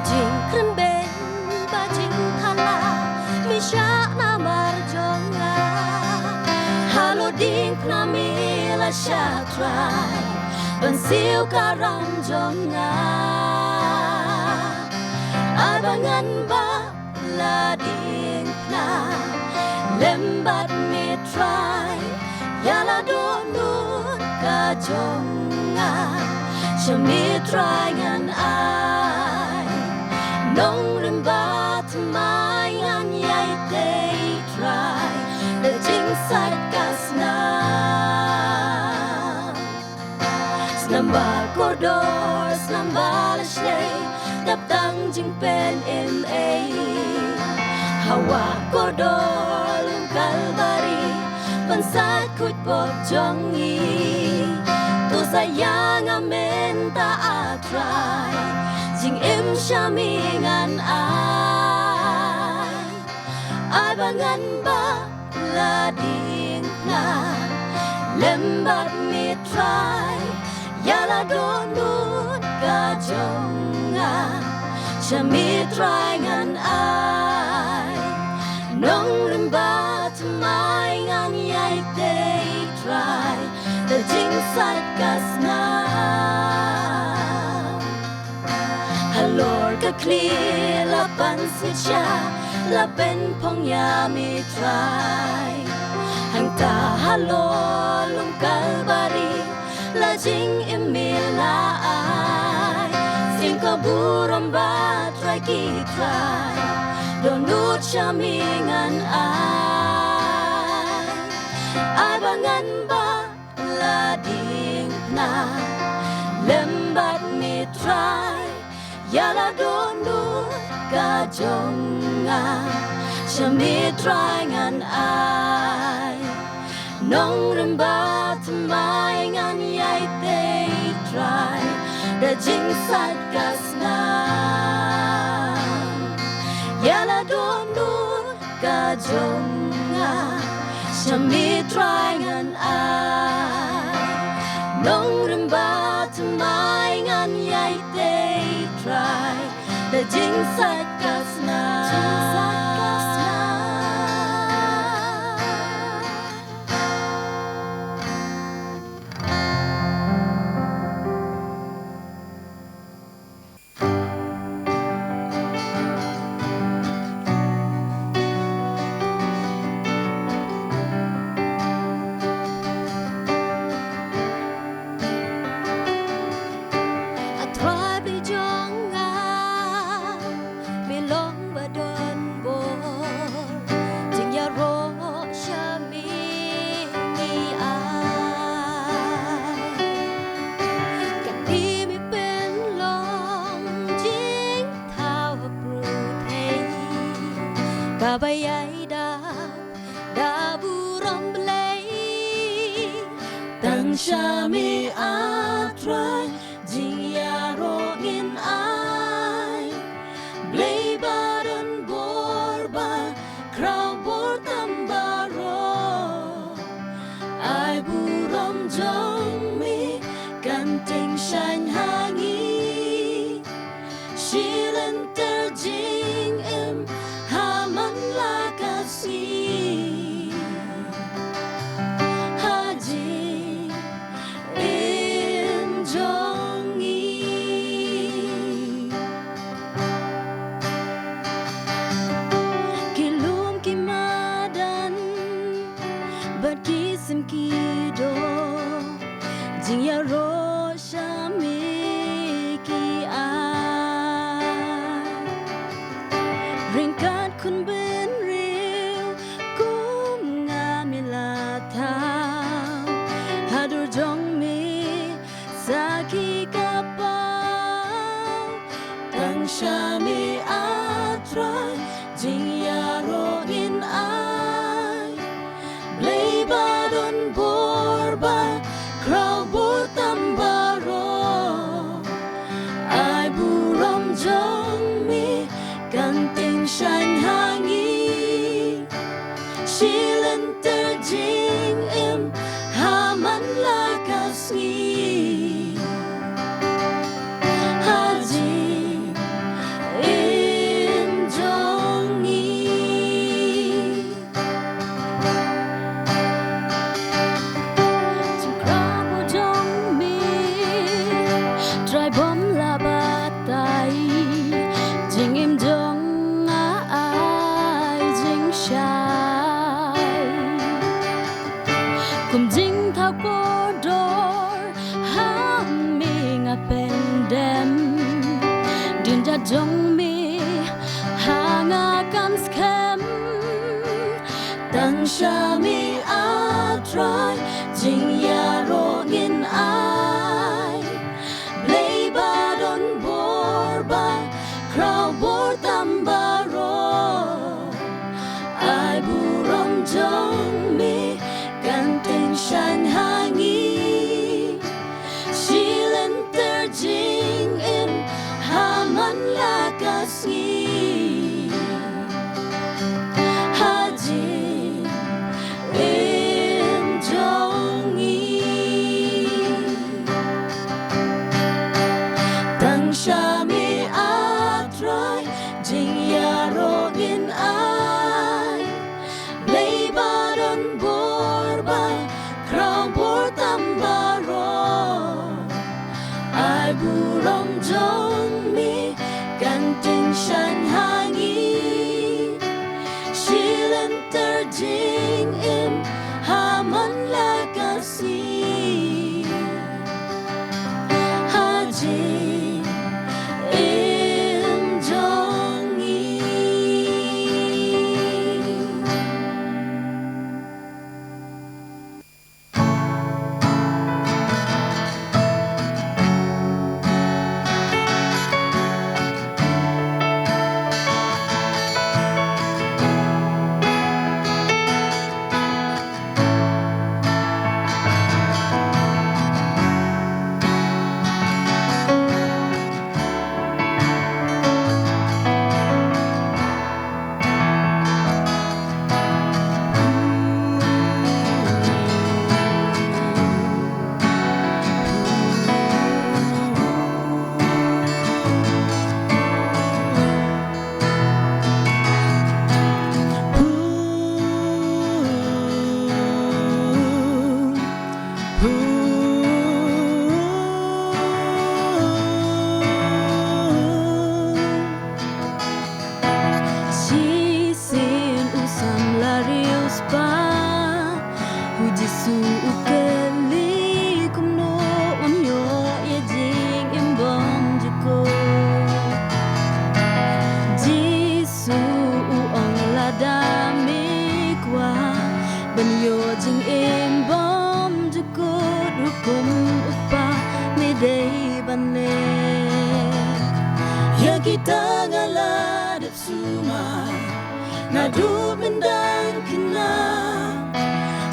jing kren ben ba jing thala mi sha na mar jonga halo ding na mi la sha try ban siêu karam jonga abangan ba la ding na lembat mi try yala donut ka jonga shami try ngan ai nong rimba mai ngan yai they try the jing sat kasna snamba kodor snamba la shlei dap tang jing pen in a hawa kodor lum kalvari pansat kut pop jongi tu sayang amen ta a try jing em shami ngan ai bangan ba la ding na lembat mi try yala donut ka jonga shami try ngan ai nong rimbat mai ngan yai they try the jing sat kasna halor ka clear la pan si cha la pen pong ya mi try hang ta halor lum kalbari la jing imila ai sing ka buram ba try ki try donut shami ngan ai bangan ba la ding na lembat mi try yala donut ka jonga shami try ngan ai nong rimbat mai ngan yai they try the jing sat kasna yala donut ka jonga shami try ngan ai nong rimbat mai ngan yai they try the jing sat kasna Kabayay da buram blay tang shami atray jing yaro in ai blay badan borba kraw bor tambaro ai buram jong mi kanting shine hangi shilan ter jing em haman la kasi haji in jongi kilum kimadan bat kisim kido jing ya ro shami ki ringkat kun ben real kum ngamilata hadur jong mi saki kapal tang shami atray jing yaro in ai blay badon borba kraw bor tambaro ai buram jong mi kanting shine hangi shilan ter jing em haman la kasi haji cha jong mi hanga kan skem tang sha mi a try jing ya ro ngin ai play ba don bor ba crow bor tam ba ro ai bu rom jong mi kan ting shan hangi shilen ter jing im haman la kasngi haji im jongi tang sha mi a try jing ya ro in ai lay ba don bor ba crown bor tam ba ro ai bu rom jong mi kan ting shan hangi shilen ter jing im haman la kasi haji im jongi Jisu ukeli kumno unyo ye jing imbong juko Jisu uong ladami kwa banyo jing imbong juko dukum upa medei bane ya kita ngaladap suma nadu mendang kena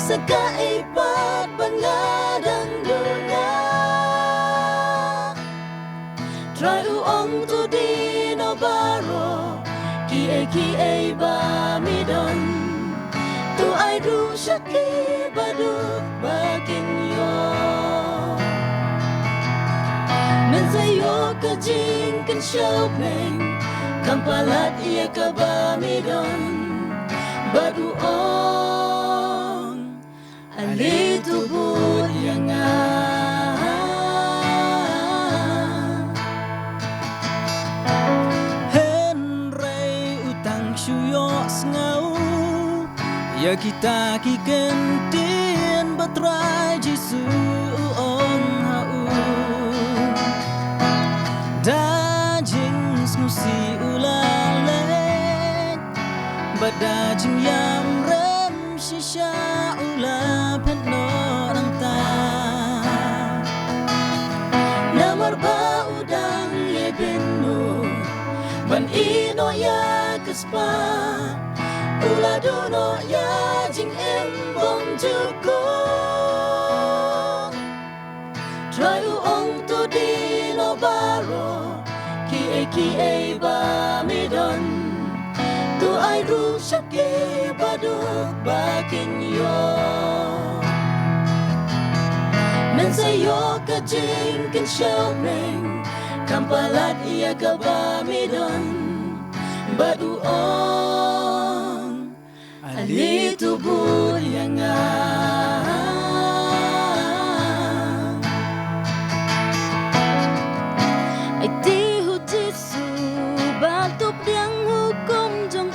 Sekaipat bangadang dunia Try uong tu di no baro Kie ba midon Tu ai ru syaki baduk bakin yo Men sayo ka jing kan shopping Kampalat iya ka ba midon Badu Alito bud yang Henry utang syuyo sengau Ya kita kikentin batrai Jisu on hau Dajing snusi ulalek Badajing yang rem shisha ulah penno ranta Namar ba udang ye benno Ban ino ya kespa Ulah dono ya jing embong juko Try uong tu di no baro Kie ba midon Tu ai ru syaki baduk bakin yo Men sayo ka jing kan shopping Kampalat iya ka ba midon Badu on Alito bud yang Ay ti hu Jisu Baltup diang hukum jong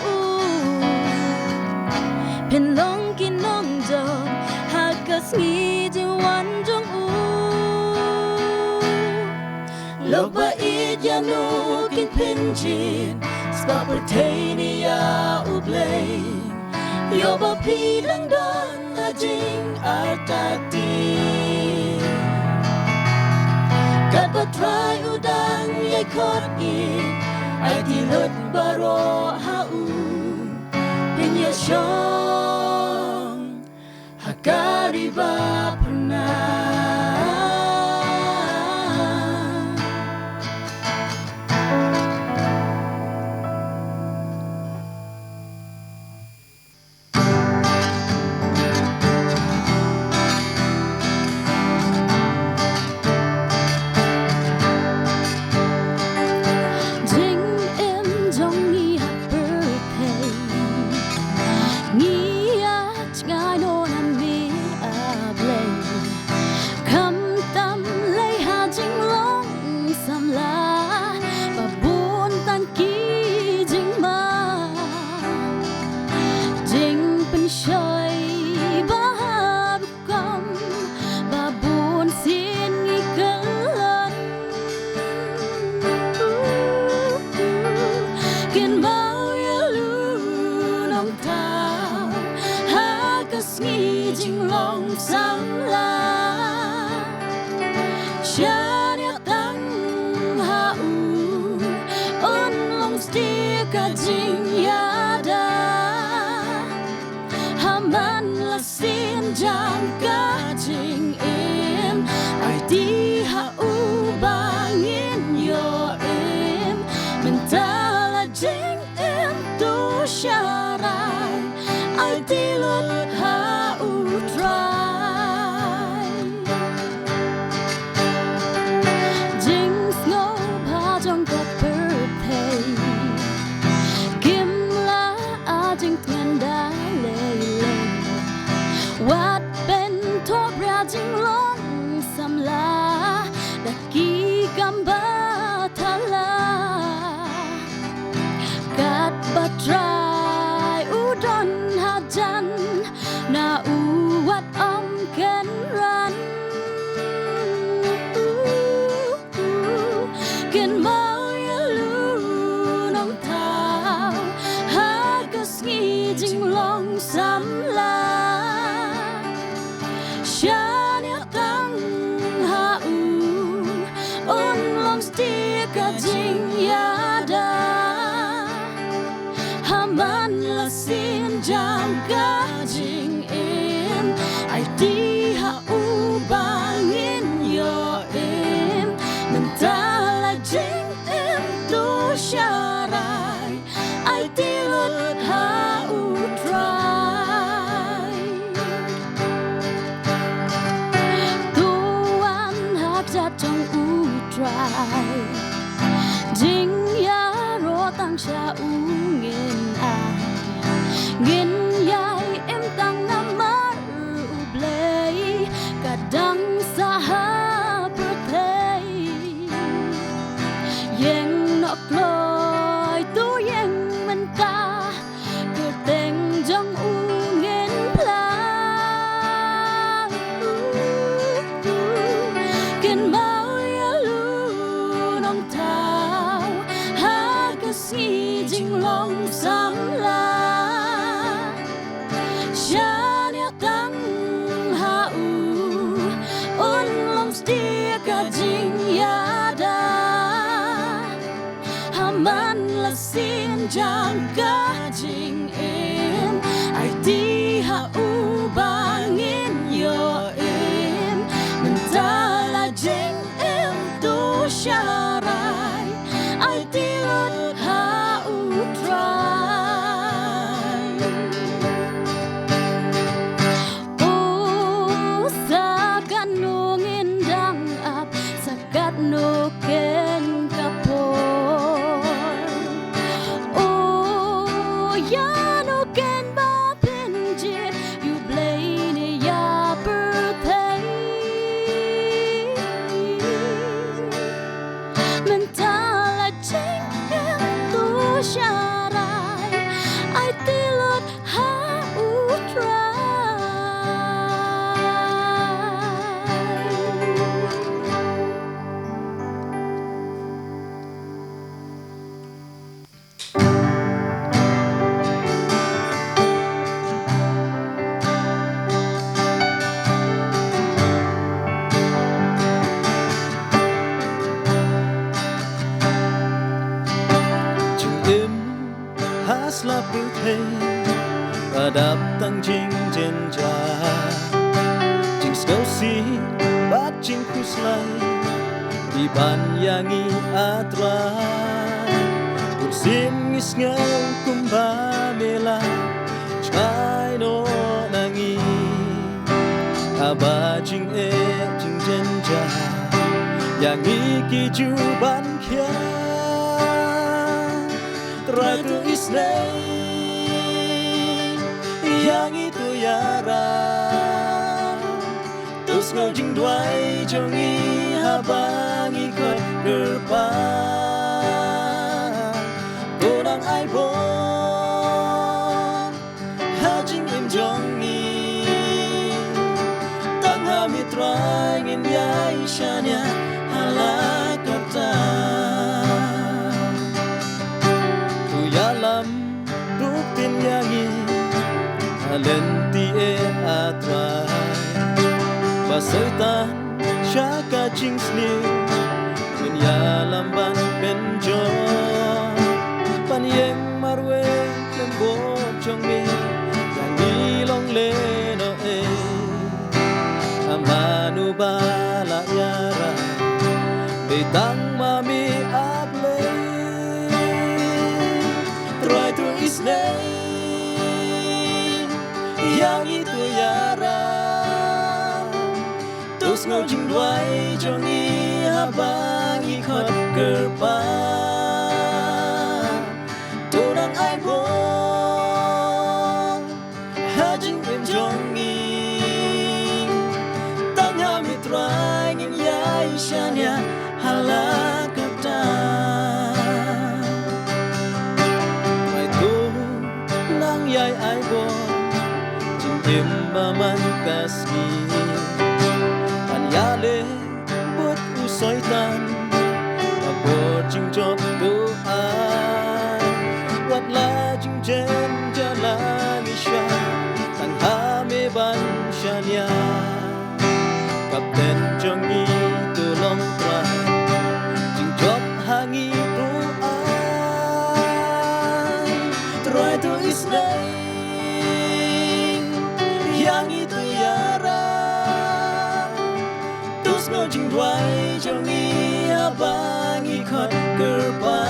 Penlong kinong jong Hakas ngijing wan jong Lok ba Yanu kin pinjin Spapatania ublay Yoba pilang don Ajing artati Kat batray udang Yakot in Ay dilot baro haun Pinyasyong Hakariba pernah biểu thề và đáp tăng chinh trên trà chinh sâu si bát chinh khu slay di banyangi atra kursim ngisngau kumba mela chai no nangi aba ching e ching jen ja yangi ki ju ban khia try to isnay yangi tu yara tus ngau jing duai jongi habangi kot gerpa orang ai bon hajing im jongi tang hamitra ngin yai shanya halakata tu yalam buktin yangi alenti e atrai basoitan shaka jingsni dunia lamban benjo panyeng marwe lembok jongi yangi long le no e amanu bala yara betang mami able try to isnay yang itu yara tus ngau jing duai jongi habangi khot gerpa torang ai bon hajing im jongi tanya mitra ngin yai shanya halakata mai tu nang yai ai bon im baman kaski anyale buat usoitan abot jing jot doan wat la jing jen jalan isya tang hame ban shania kapten jongi tulong tra jing jot hangi doan try to isnay yang itu yara tus ngau jing duai jongi abangi khot gerpa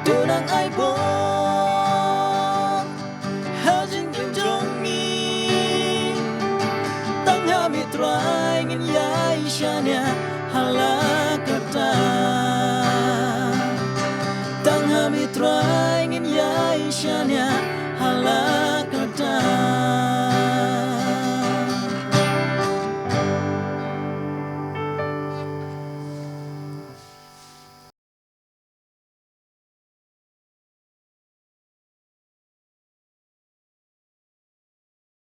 tunang ai bon hajing im jongi tang hamitra ngin yai shanya halakata tang hamitra ngin yai shanya halakata